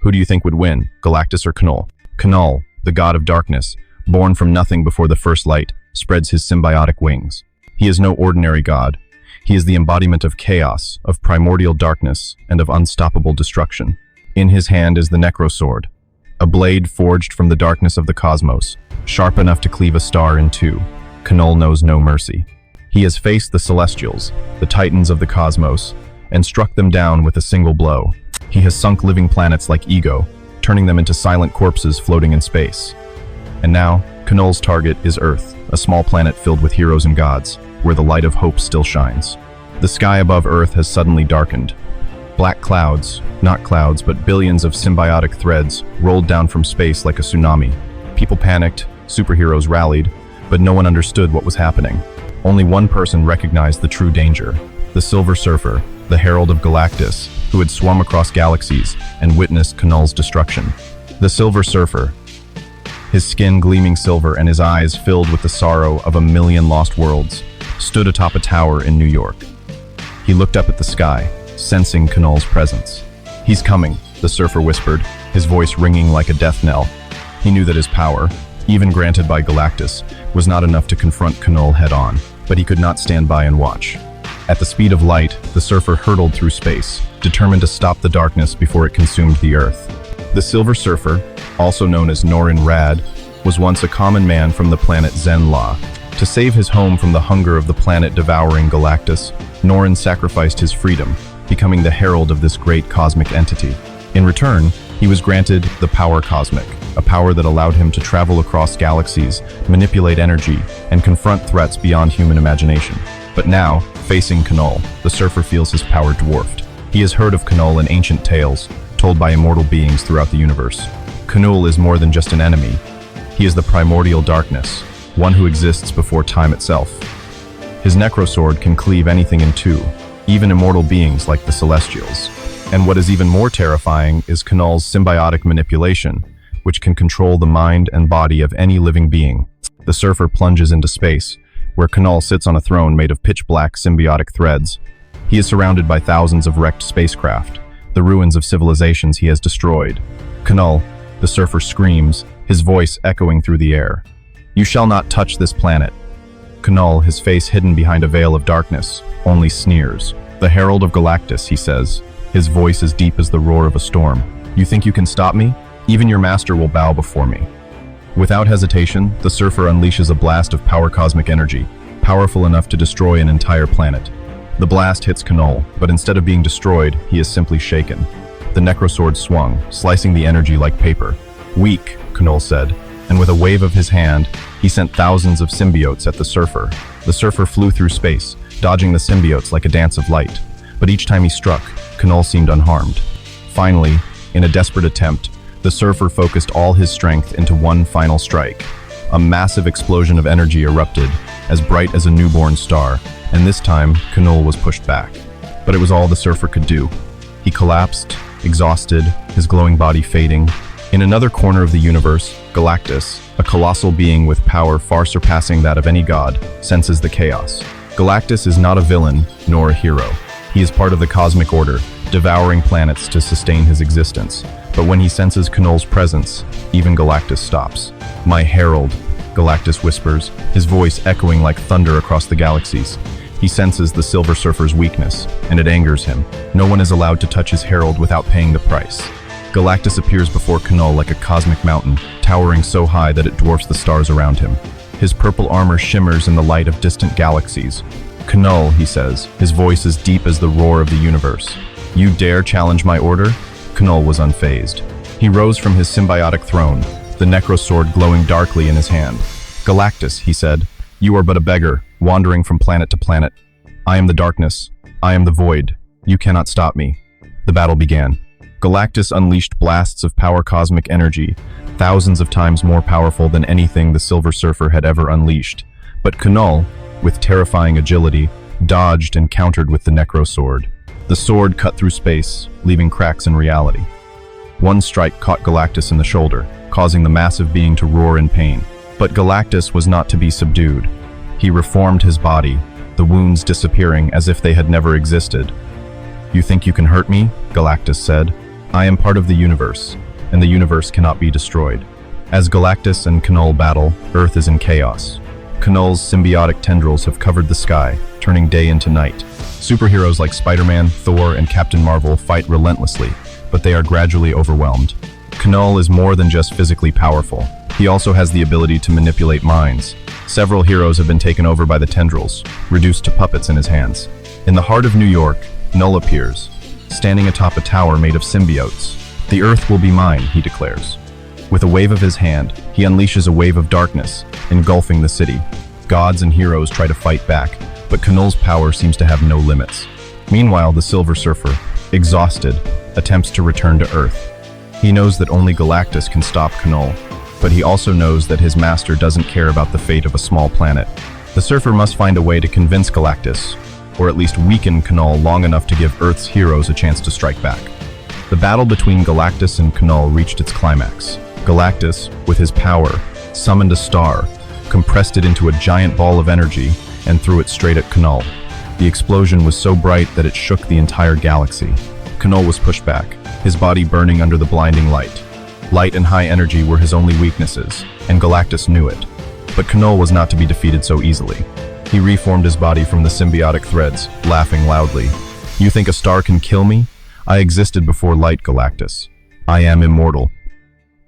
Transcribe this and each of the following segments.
Who do you think would win, Galactus or Knull? Canol, the god of darkness, born from nothing before the first light, spreads his symbiotic wings. He is no ordinary god. He is the embodiment of chaos, of primordial darkness, and of unstoppable destruction. In his hand is the Necrosword, a blade forged from the darkness of the cosmos, sharp enough to cleave a star in two. Canol knows no mercy. He has faced the Celestials, the titans of the cosmos, and struck them down with a single blow. He has sunk living planets like Ego, turning them into silent corpses floating in space. And now, Canol's target is Earth, a small planet filled with heroes and gods, where the light of hope still shines. The sky above Earth has suddenly darkened. Black clouds, not clouds, but billions of symbiotic threads rolled down from space like a tsunami. People panicked, superheroes rallied, but no one understood what was happening. Only one person recognized the true danger: the Silver Surfer, the herald of Galactus, who had swum across galaxies and witnessed Canol's destruction. The Silver Surfer, his skin gleaming silver and his eyes filled with the sorrow of a million lost worlds, stood atop a tower in New York. He looked up at the sky, sensing Canol's presence. "He's coming," the surfer whispered, his voice ringing like a death knell. He knew that his power, even granted by Galactus, was not enough to confront Canol head-on, but he could not stand by and watch. At the speed of light, the surfer hurtled through space, determined to stop the darkness before it consumed the Earth. The Silver Surfer, also known as Norrin Rad, was once a common man from the planet Zen-La. To save his home from the hunger of the planet devouring Galactus, Norrin sacrificed his freedom, becoming the herald of this great cosmic entity. In return, he was granted the Power Cosmic, a power that allowed him to travel across galaxies, manipulate energy, and confront threats beyond human imagination. But now, facing Canol, the surfer feels his power dwarfed. He has heard of Canol in ancient tales, told by immortal beings throughout the universe. Canol is more than just an enemy. He is the primordial darkness, one who exists before time itself. His Necrosword can cleave anything in two, even immortal beings like the Celestials. And what is even more terrifying is Canol's symbiotic manipulation, which can control the mind and body of any living being. The surfer plunges into space, where Canol sits on a throne made of pitch-black symbiotic threads. He is surrounded by thousands of wrecked spacecraft, the ruins of civilizations he has destroyed. Canol, the surfer screams, his voice echoing through the air. "You shall not touch this planet." Canol, his face hidden behind a veil of darkness, only sneers. "The herald of Galactus," he says, his voice as deep as the roar of a storm. "You think you can stop me? Even your master will bow before me." Without hesitation, the surfer unleashes a blast of power cosmic energy, powerful enough to destroy an entire planet. The blast hits Canol, but instead of being destroyed, he is simply shaken. The Necrosword swung, slicing the energy like paper. "Weak," Canol said, and with a wave of his hand, he sent thousands of symbiotes at the surfer. The surfer flew through space, dodging the symbiotes like a dance of light. But each time he struck, Canol seemed unharmed. Finally, in a desperate attempt, the surfer focused all his strength into one final strike. A massive explosion of energy erupted, as bright as a newborn star, and this time, Canol was pushed back. But it was all the surfer could do. He collapsed, exhausted, his glowing body fading. In another corner of the universe, Galactus, a colossal being with power far surpassing that of any god, senses the chaos. Galactus is not a villain, nor a hero. He is part of the cosmic order, devouring planets to sustain his existence. But when he senses Canol's presence, even Galactus stops. "My herald," Galactus whispers, his voice echoing like thunder across the galaxies. He senses the Silver Surfer's weakness, and it angers him. No one is allowed to touch his herald without paying the price. Galactus appears before Canol like a cosmic mountain, towering so high that it dwarfs the stars around him. His purple armor shimmers in the light of distant galaxies. "Canol," he says, his voice as deep as the roar of the universe. "You dare challenge my order?" Canol was unfazed. He rose from his symbiotic throne, the Necrosword glowing darkly in his hand. "Galactus," he said, "you are but a beggar, wandering from planet to planet. I am the darkness. I am the void. You cannot stop me." The battle began. Galactus unleashed blasts of power cosmic energy, thousands of times more powerful than anything the Silver Surfer had ever unleashed. But Canol, with terrifying agility, dodged and countered with the Necrosword. The sword cut through space, leaving cracks in reality. One strike caught Galactus in the shoulder, causing the massive being to roar in pain. But Galactus was not to be subdued. He reformed his body, the wounds disappearing as if they had never existed. "You think you can hurt me?" Galactus said. I am part of the universe, and the universe cannot be destroyed. As Galactus and Canol battle, Earth is in chaos. Canol's symbiotic tendrils have covered the sky, turning day into night. Superheroes like Spider-Man, Thor, and Captain Marvel fight relentlessly, but they are gradually overwhelmed. Canol is more than just physically powerful. He also has the ability to manipulate minds. Several heroes have been taken over by the tendrils, reduced to puppets in his hands. In the heart of New York, Knull appears, standing atop a tower made of symbiotes. "The Earth will be mine," he declares. With a wave of his hand, he unleashes a wave of darkness, engulfing the city. Gods and heroes try to fight back, but Canol's power seems to have no limits. Meanwhile, the Silver Surfer, exhausted, attempts to return to Earth. He knows that only Galactus can stop Canol, but he also knows that his master doesn't care about the fate of a small planet. The Surfer must find a way to convince Galactus, or at least weaken Canol long enough to give Earth's heroes a chance to strike back. The battle between Galactus and Canol reached its climax. Galactus, with his power, summoned a star, compressed it into a giant ball of energy, and threw it straight at Canol. The explosion was so bright that it shook the entire galaxy. Canol was pushed back, his body burning under the blinding light. Light and high energy were his only weaknesses, and Galactus knew it. But Canol was not to be defeated so easily. He reformed his body from the symbiotic threads, laughing loudly. "You think a star can kill me? I existed before light, Galactus. I am immortal."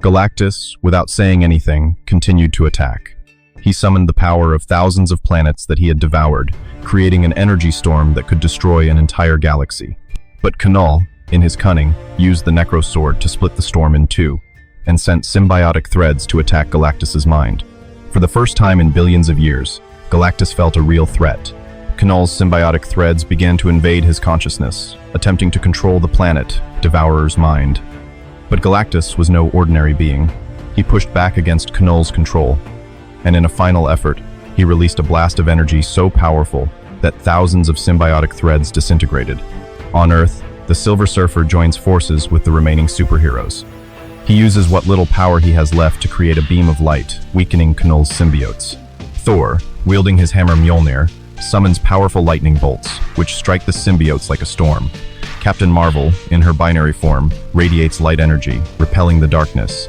Galactus, without saying anything, continued to attack. He summoned the power of thousands of planets that he had devoured, creating an energy storm that could destroy an entire galaxy. But Canol, in his cunning, used the Necrosword to split the storm in two, and sent symbiotic threads to attack Galactus's mind. For the first time in billions of years, Galactus felt a real threat. Canol's symbiotic threads began to invade his consciousness, attempting to control the planet, Devourer's mind. But Galactus was no ordinary being. He pushed back against Canol's control, and in a final effort, he released a blast of energy so powerful that thousands of symbiotic threads disintegrated. On Earth, the Silver Surfer joins forces with the remaining superheroes. He uses what little power he has left to create a beam of light, weakening Canol's symbiotes. Thor, wielding his hammer Mjolnir, summons powerful lightning bolts, which strike the symbiotes like a storm. Captain Marvel, in her binary form, radiates light energy, repelling the darkness.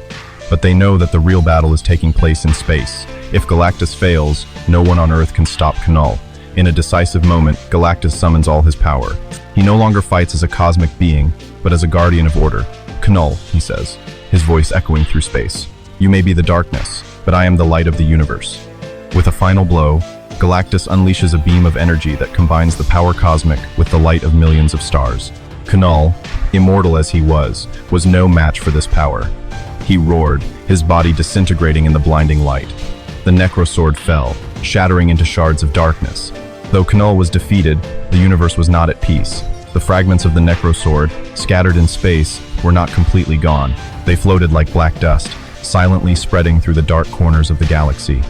But they know that the real battle is taking place in space. If Galactus fails, no one on Earth can stop Canol. In a decisive moment, Galactus summons all his power. He no longer fights as a cosmic being, but as a guardian of order. "Canol," he says, his voice echoing through space. "You may be the darkness, but I am the light of the universe." With a final blow, Galactus unleashes a beam of energy that combines the power cosmic with the light of millions of stars. Canol, immortal as he was no match for this power. He roared, his body disintegrating in the blinding light. The Necrosword fell, shattering into shards of darkness. Though Canol was defeated, the universe was not at peace. The fragments of the Necrosword, scattered in space, were not completely gone. They floated like black dust, silently spreading through the dark corners of the galaxy.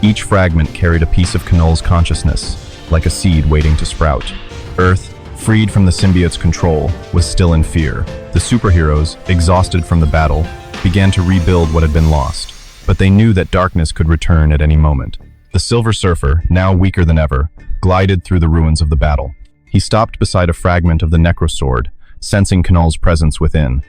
Each fragment carried a piece of Canol's consciousness, like a seed waiting to sprout. Earth, freed from the symbiote's control, was still in fear. The superheroes, exhausted from the battle, began to rebuild what had been lost. But they knew that darkness could return at any moment. The Silver Surfer, now weaker than ever, glided through the ruins of the battle. He stopped beside a fragment of the Necrosword, sensing Canol's presence within.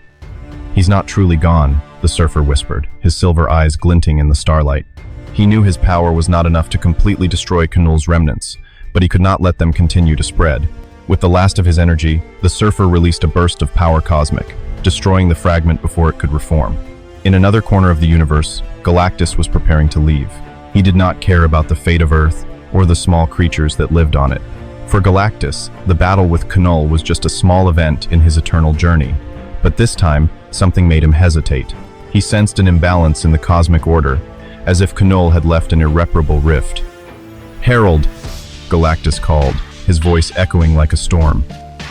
"He's not truly gone," the Surfer whispered, his silver eyes glinting in the starlight. He knew his power was not enough to completely destroy Canol's remnants, but he could not let them continue to spread. With the last of his energy, the Surfer released a burst of power cosmic, destroying the fragment before it could reform. In another corner of the universe, Galactus was preparing to leave. He did not care about the fate of Earth or the small creatures that lived on it. For Galactus, the battle with Canol was just a small event in his eternal journey. But this time, something made him hesitate. He sensed an imbalance in the cosmic order, as if Canol had left an irreparable rift. "Herald," Galactus called, his voice echoing like a storm.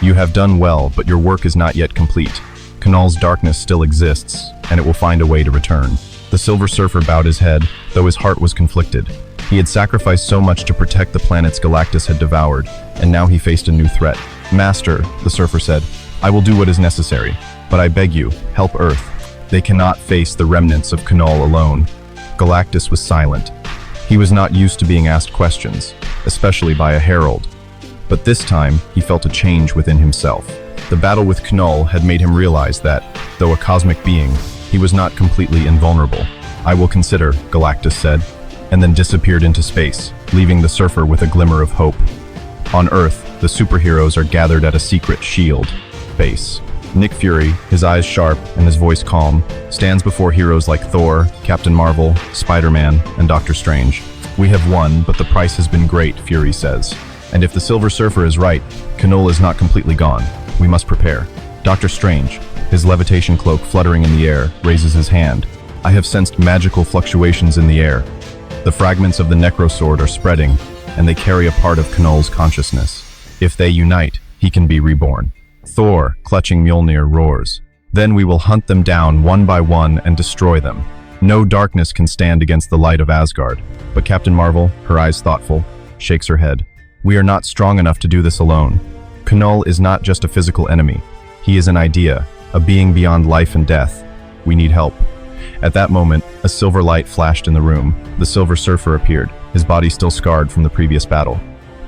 "You have done well, but your work is not yet complete. Canol's darkness still exists, and it will find a way to return." The Silver Surfer bowed his head, though his heart was conflicted. He had sacrificed so much to protect the planets Galactus had devoured, and now he faced a new threat. "Master," the Surfer said, "I will do what is necessary, but I beg you, help Earth. They cannot face the remnants of Canol alone." Galactus was silent. He was not used to being asked questions, especially by a herald. But this time, he felt a change within himself. The battle with Knull had made him realize that, though a cosmic being, he was not completely invulnerable. "I will consider," Galactus said, and then disappeared into space, leaving the surfer with a glimmer of hope. On Earth, the superheroes are gathered at a secret SHIELD base. Nick Fury, his eyes sharp and his voice calm, stands before heroes like Thor, Captain Marvel, Spider-Man, and Doctor Strange. "We have won, but the price has been great," Fury says. "And if the Silver Surfer is right, Canol is not completely gone. We must prepare." Doctor Strange, his levitation cloak fluttering in the air, raises his hand. "I have sensed magical fluctuations in the air. The fragments of the Necrosword are spreading, and they carry a part of Canol's consciousness. If they unite, he can be reborn." Thor, clutching Mjolnir, roars. "Then we will hunt them down one by one and destroy them. No darkness can stand against the light of Asgard." But Captain Marvel, her eyes thoughtful, shakes her head. "We are not strong enough to do this alone. Canol is not just a physical enemy. He is an idea, a being beyond life and death. We need help." At that moment, a silver light flashed in the room. The Silver Surfer appeared, his body still scarred from the previous battle.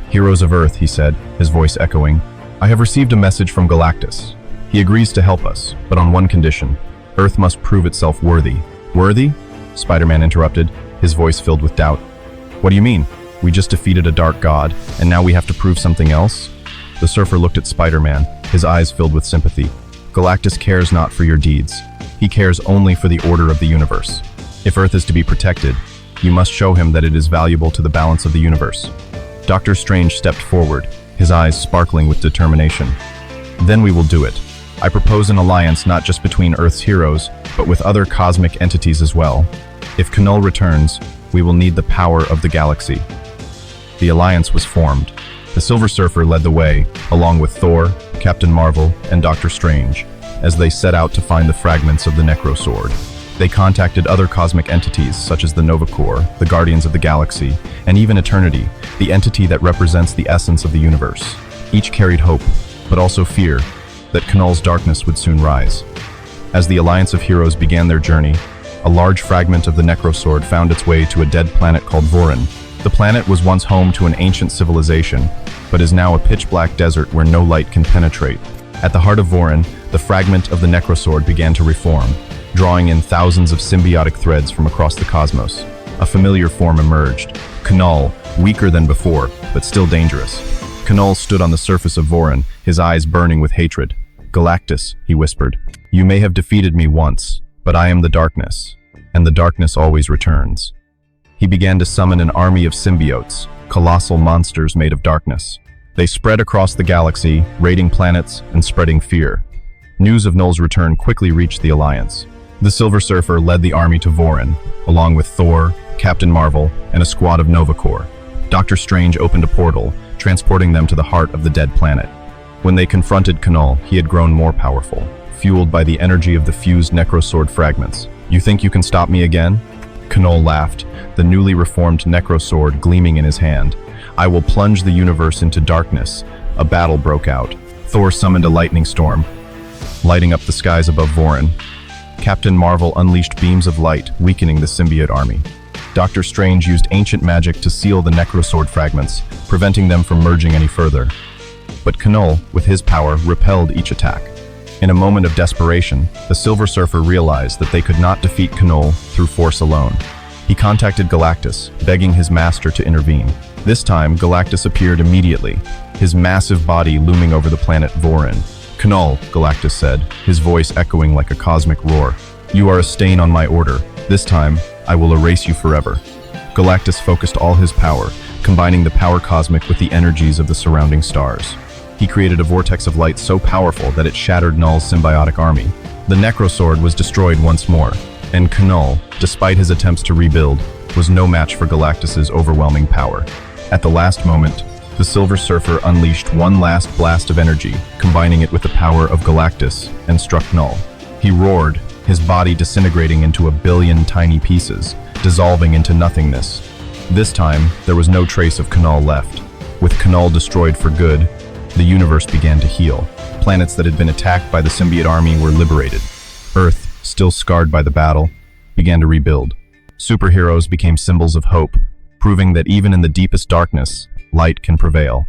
"Heroes of Earth," he said, his voice echoing. "I have received a message from Galactus. He agrees to help us, but on one condition. Earth must prove itself worthy." "Worthy?" Spider-Man interrupted, his voice filled with doubt. "What do you mean? We just defeated a dark god, and now we have to prove something else?" The surfer looked at Spider-Man, his eyes filled with sympathy. "Galactus cares not for your deeds. He cares only for the order of the universe. If Earth is to be protected, you must show him that it is valuable to the balance of the universe." Doctor Strange stepped forward, his eyes sparkling with determination. "Then we will do it. I propose an alliance not just between Earth's heroes, but with other cosmic entities as well. If Canol returns, we will need the power of the galaxy." The alliance was formed. The Silver Surfer led the way, along with Thor, Captain Marvel, and Doctor Strange, as they set out to find the fragments of the Necrosword. They contacted other cosmic entities such as the Nova Corps, the Guardians of the Galaxy, and even Eternity, the entity that represents the essence of the universe. Each carried hope, but also fear, that Canol's darkness would soon rise. As the Alliance of Heroes began their journey, a large fragment of the Necrosword found its way to a dead planet called Vorin. The planet was once home to an ancient civilization, but is now a pitch-black desert where no light can penetrate. At the heart of Vorin, the fragment of the Necrosword began to reform, drawing in thousands of symbiotic threads from across the cosmos. A familiar form emerged. Canol, weaker than before, but still dangerous. Canol stood on the surface of Vorin, his eyes burning with hatred. "Galactus," he whispered, "you may have defeated me once, but I am the darkness, and the darkness always returns." He began to summon an army of symbiotes, colossal monsters made of darkness. They spread across the galaxy, raiding planets and spreading fear. News of Knull's return quickly reached the Alliance. The Silver Surfer led the army to Vorin, along with Thor, Captain Marvel, and a squad of Nova Corps. Doctor Strange opened a portal, transporting them to the heart of the dead planet. When they confronted Canol, he had grown more powerful, fueled by the energy of the fused Necrosword fragments. "You think you can stop me again?" Canol laughed, the newly reformed Necrosword gleaming in his hand. "I will plunge the universe into darkness." A battle broke out. Thor summoned a lightning storm, lighting up the skies above Vorin. Captain Marvel unleashed beams of light, weakening the symbiote army. Doctor Strange used ancient magic to seal the Necrosword fragments, preventing them from merging any further. But Canol, with his power, repelled each attack. In a moment of desperation, the Silver Surfer realized that they could not defeat Canol through force alone. He contacted Galactus, begging his master to intervene. This time, Galactus appeared immediately, his massive body looming over the planet Vorin. "Canol," Galactus said, his voice echoing like a cosmic roar. "You are a stain on my order. This time, I will erase you forever." Galactus focused all his power, combining the power cosmic with the energies of the surrounding stars. He created a vortex of light so powerful that it shattered Knull's symbiotic army. The Necrosword was destroyed once more, and Canol, despite his attempts to rebuild, was no match for Galactus's overwhelming power. At the last moment, the Silver Surfer unleashed one last blast of energy, combining it with the power of Galactus, and struck Knull. He roared, his body disintegrating into a billion tiny pieces, dissolving into nothingness. This time, there was no trace of Canol left. With Canol destroyed for good, the universe began to heal. Planets that had been attacked by the symbiote army were liberated. Earth, still scarred by the battle, began to rebuild. Superheroes became symbols of hope, proving that even in the deepest darkness, light can prevail.